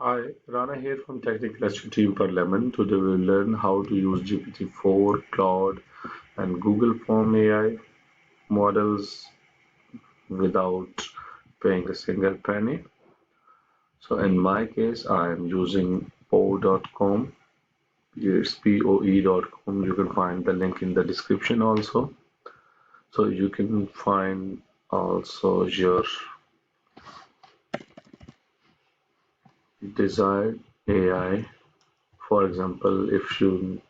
Hi, Rana here from Technical Rescue Team for Lemon. Today we'll learn how to use GPT-4, Claude, and Google Form AI models without paying a single penny. So in my case, I am using Poe.com. It's Poe.com. You can find the link in the description also. So you can find also your desired AI. For example, if you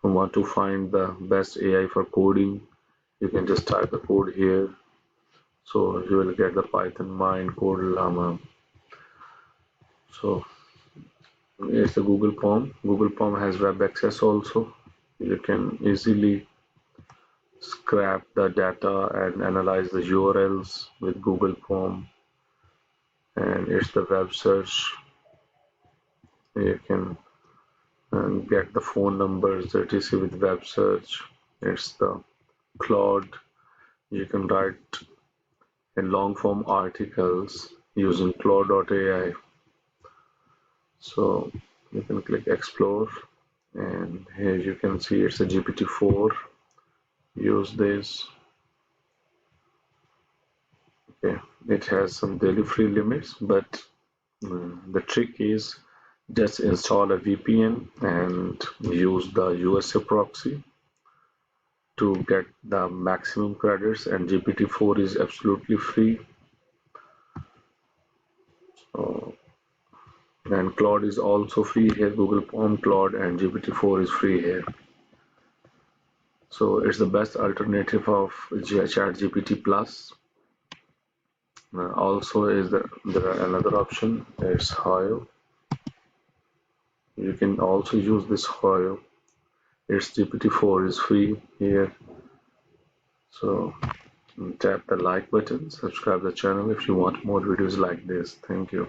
want to find the best AI for coding, you can just type the code here. So you will get the Python Mind Code Llama. So it's the Google Form. Google Form has web access also. You can easily scrap the data and analyze the URLs with Google Form. And it's the web search. You can get the phone numbers that you see with web search. It's the Claude. You can write in long form articles using Claude.ai. So you can click explore, and here you can see it's a GPT-4. Use this. Okay, it has some daily free limits, but the trick is just install a VPN and use the USA proxy to get the maximum credits, and GPT-4 is absolutely free. So, and Claude is also free here. Google Form, Claude, and GPT-4 is free here. So it's the best alternative of ChatGPT Plus. Also, there are another option. It's Hayo. You can also use this Hayo. Its GPT-4 is free here. So tap the like button, subscribe the channel if you want more videos like this. Thank you.